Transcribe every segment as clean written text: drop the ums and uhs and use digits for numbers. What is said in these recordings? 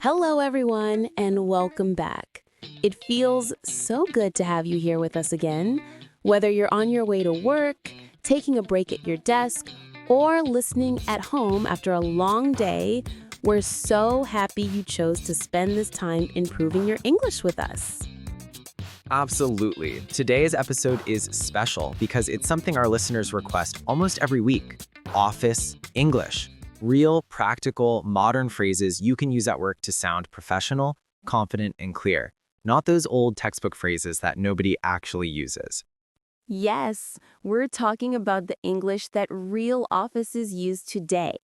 Hello, everyone, and welcome back. It feels so good to have you here with us again. Whether you're on your way to work, taking a break at your desk, or listening at home after a long day, we're so happy you chose to spend this time improving your English with us. Absolutely. Today's episode is special because it's something our listeners request almost every week. Office English. Real, practical, modern phrases you can use at work to sound professional, confident, and clear. Not those old textbook phrases that nobody actually uses. Yes, we're talking about the English that real offices use today.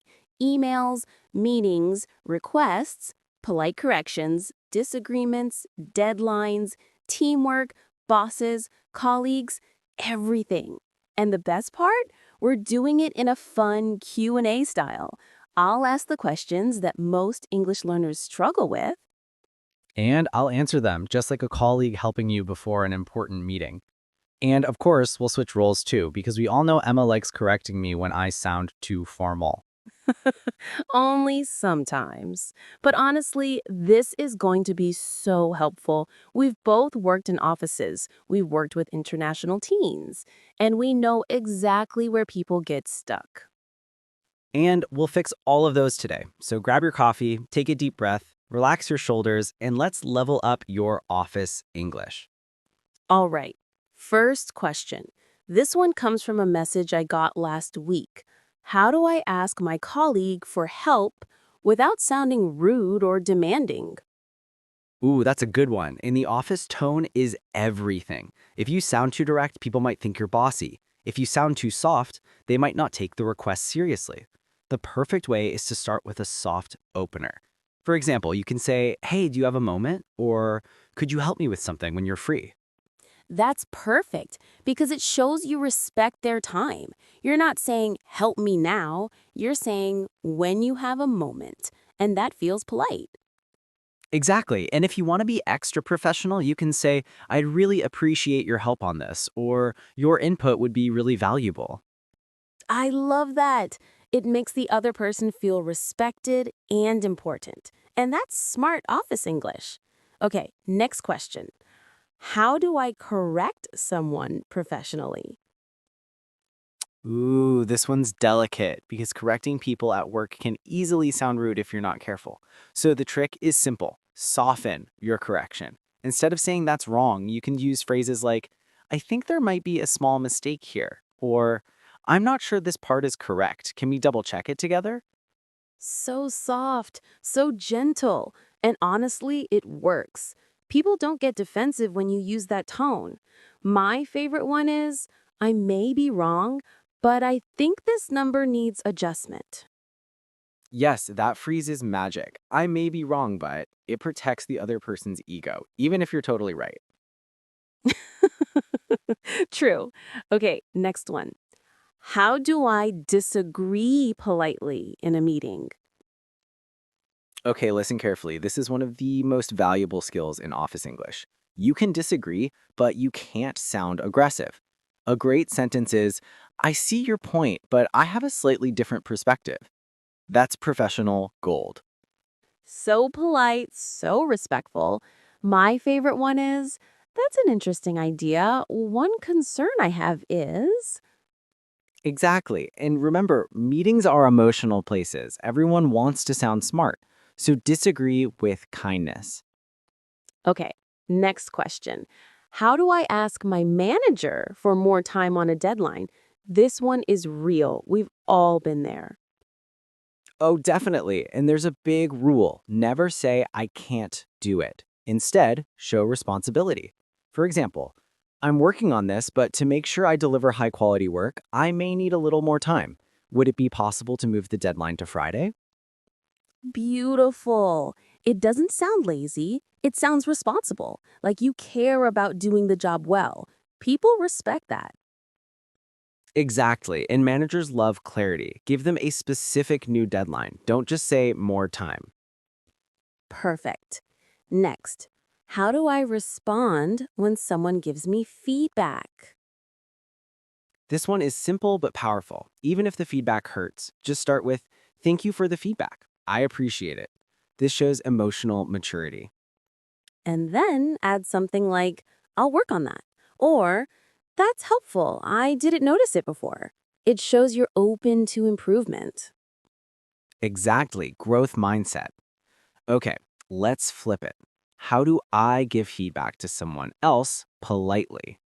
Emails, meetings, requests, polite corrections, disagreements, deadlines, teamwork, bosses, colleagues, everything. And the best part? We're doing it in a fun Q&A style. I'll ask the questions that most English learners struggle with. And I'll answer them just like a colleague helping you before an important meeting. And of course, we'll switch roles too, because we all know Emma likes correcting me when I sound too formal. Only sometimes. But honestly, this is going to be so helpful. We've both worked in offices, we've worked with international teams, and we know exactly where people get stuck. And we'll fix all of those today. So grab your coffee, take a deep breath, relax your shoulders, and let's level up your office English. All right, first question. This one comes from a message I got last week. How do I ask my colleague for help without sounding rude or demanding? Ooh, that's a good one. In the office, tone is everything. If you sound too direct, people might think you're bossy. If you sound too soft, they might not take the request seriously. The perfect way is to start with a soft opener. For example, you can say, "Hey, do you have a moment?" Or "Could you help me with something when you're free?" That's perfect because it shows you respect their time. You're not saying, help me now. You're saying, when you have a moment. And that feels polite. Exactly. And if you want to be extra professional, you can say, "I'd really appreciate your help on this," or "Your input would be really valuable." I love that. It makes the other person feel respected and important. And that's smart office English. Okay, next question. How do I correct someone professionally? Ooh, this one's delicate because correcting people at work can easily sound rude if you're not careful. So the trick is simple. Soften your correction. Instead of saying "that's wrong," you can use phrases like, "I think there might be a small mistake here," or "I'm not sure this part is correct. Can we double check it together?" So soft, so gentle, and honestly, it works. People don't get defensive when you use that tone. My favorite one is, I may be wrong, but I think this number needs adjustment. Yes, that freeze is magic. I may be wrong, but it protects the other person's ego, even if you're totally right. True. Okay, next one. How do I disagree politely in a meeting? Okay, listen carefully. This is one of the most valuable skills in office English. You can disagree, but you can't sound aggressive. A great sentence is, "I see your point, but I have a slightly different perspective." That's professional gold. So polite, so respectful. My favorite one is, that's an interesting idea. One concern I have is. Exactly. And remember, meetings are emotional places. Everyone wants to sound smart. So disagree with kindness. Okay, next question. How do I ask my manager for more time on a deadline? This one is real. We've all been there. Oh, definitely. And there's a big rule. Never say, "I can't do it." Instead, show responsibility. For example, "I'm working on this, but to make sure I deliver high quality work, I may need a little more time. Would it be possible to move the deadline to Friday?" Beautiful. It doesn't sound lazy. It sounds responsible, like you care about doing the job well. People respect that. Exactly. And managers love clarity. Give them a specific new deadline. Don't just say "more time." Perfect. Next, how do I respond when someone gives me feedback? This one is simple but powerful. Even if the feedback hurts, just start with, "Thank you for the feedback. I appreciate it." This shows emotional maturity. And then add something like, I'll work on that. Or, that's helpful. I didn't notice it before. It shows you're open to improvement. Exactly, growth mindset. Okay, let's flip it. How do I give feedback to someone else politely?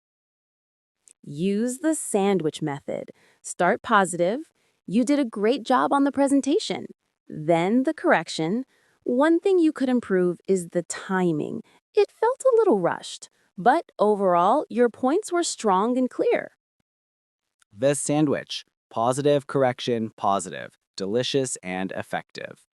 Use the sandwich method. Start positive. You did a great job on the presentation. Then the correction. One thing you could improve is the timing. It felt a little rushed, but overall, your points were strong and clear. The sandwich. Positive, correction, positive. Delicious and effective.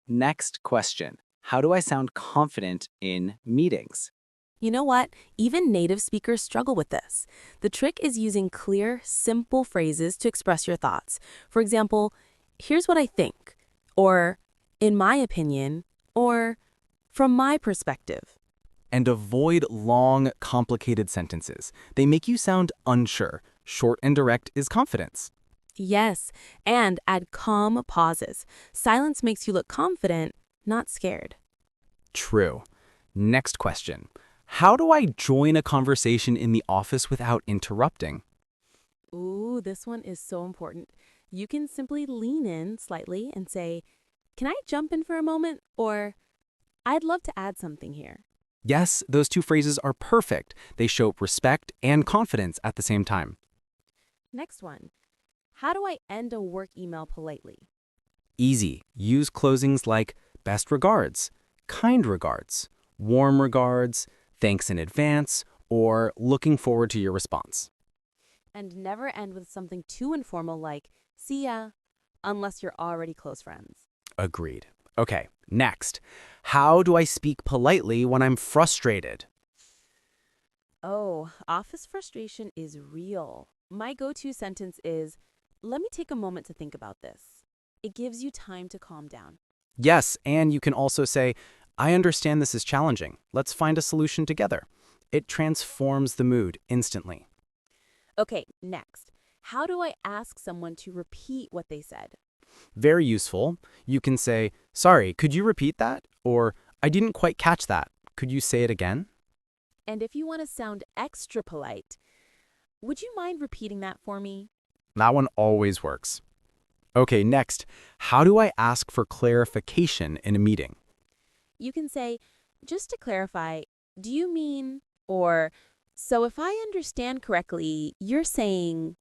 Next question. How do I sound confident in meetings? You know what? Even native speakers struggle with this. The trick is using clear, simple phrases to express your thoughts. For example, here's what I think, or in my opinion, or from my perspective. And avoid long, complicated sentences. They make you sound unsure. Short and direct is confidence. Yes, and add calm pauses. Silence makes you look confident, not scared. True. Next question. How do I join a conversation in the office without interrupting? Ooh, this one is so important. You can simply lean in slightly and say, "Can I jump in for a moment?" Or, "I'd love to add something here." Yes, those two phrases are perfect. They show respect and confidence at the same time. Next one. How do I end a work email politely? Easy. Use closings like best regards, kind regards, warm regards, thanks in advance, or looking forward to your response. And never end with something too informal like, "See ya," unless you're already close friends. Agreed. Okay, next. How do I speak politely when I'm frustrated? Oh, office frustration is real. My go-to sentence is, "Let me take a moment to think about this." It gives you time to calm down. Yes, and you can also say, I understand this is challenging. Let's find a solution together. It transforms the mood instantly. Okay, next. How do I ask someone to repeat what they said? Very useful. You can say, sorry, could you repeat that? Or, I didn't quite catch that. Could you say it again? And if you want to sound extra polite, would you mind repeating that for me? That one always works. Okay, next. How do I ask for clarification in a meeting? You can say, "Just to clarify, do you mean," or, "So if I understand correctly, you're saying,"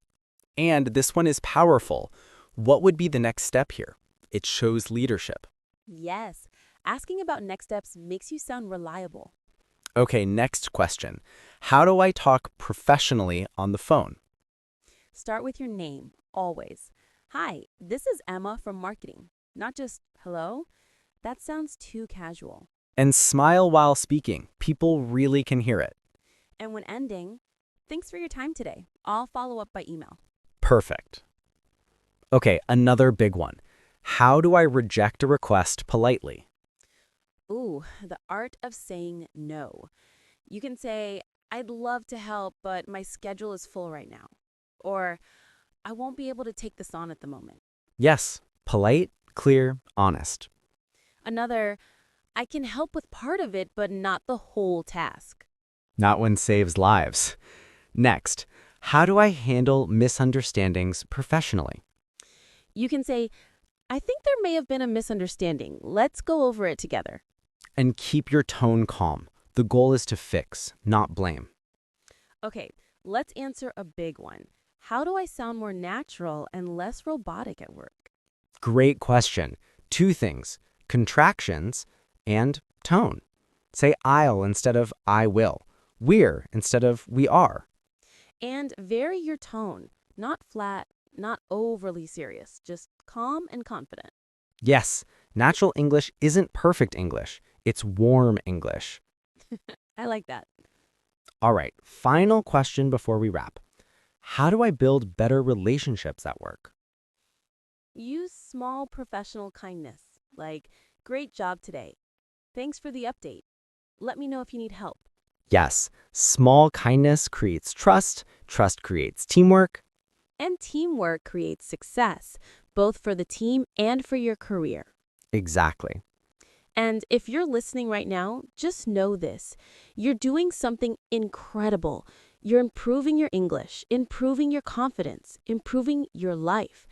And this one is powerful. What would be the next step here? It shows leadership. yes. Asking about next steps makes you sound reliable. Okay, next question. How do I talk professionally on the phone? Start with your name, always. "Hi, this is Emma from marketing." Not just, "Hello?" That sounds too casual. And smile while speaking. People really can hear it. And when ending, "Thanks for your time today. I'll follow up by email." Perfect. Okay, another big one. How do I reject a request politely? Ooh, the art of saying no. You can say, "I'd love to help, but my schedule is full right now." Or, "I won't be able to take this on at the moment." Yes, polite, clear, honest. Another, "I can help with part of it, but not the whole task." Not one saves lives. Next, how do I handle misunderstandings professionally? You can say, "I think there may have been a misunderstanding. Let's go over it together." And keep your tone calm. The goal is to fix, not blame. Okay, let's answer a big one. How do I sound more natural and less robotic at work? Great question. Two things, contractions and tone. Say I'll instead of I will. We're instead of we are. And vary your tone. Not flat, not overly serious, just calm and confident. Yes, natural English isn't perfect English. It's warm English. I like that. All right, final question before we wrap. How do I build better relationships at work? Use small professional kindness, like, "Great job today. Thanks for the update. Let me know if you need help." Yes, small kindness creates trust, trust creates teamwork. And teamwork creates success, both for the team and for your career. Exactly. And if you're listening right now, just know this. You're doing something incredible. You're improving your English, improving your confidence, improving your life.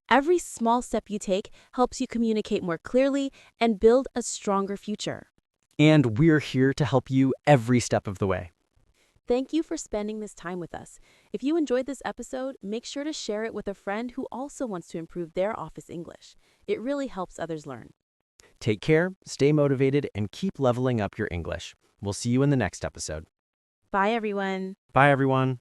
Every small step you take helps you communicate more clearly and build a stronger future. And we're here to help you every step of the way. Thank you for spending this time with us. If you enjoyed this episode, make sure to share it with a friend who also wants to improve their office English. It really helps others learn. Take care, stay motivated, and keep leveling up your English. We'll see you in the next episode. Bye, everyone. Bye, everyone.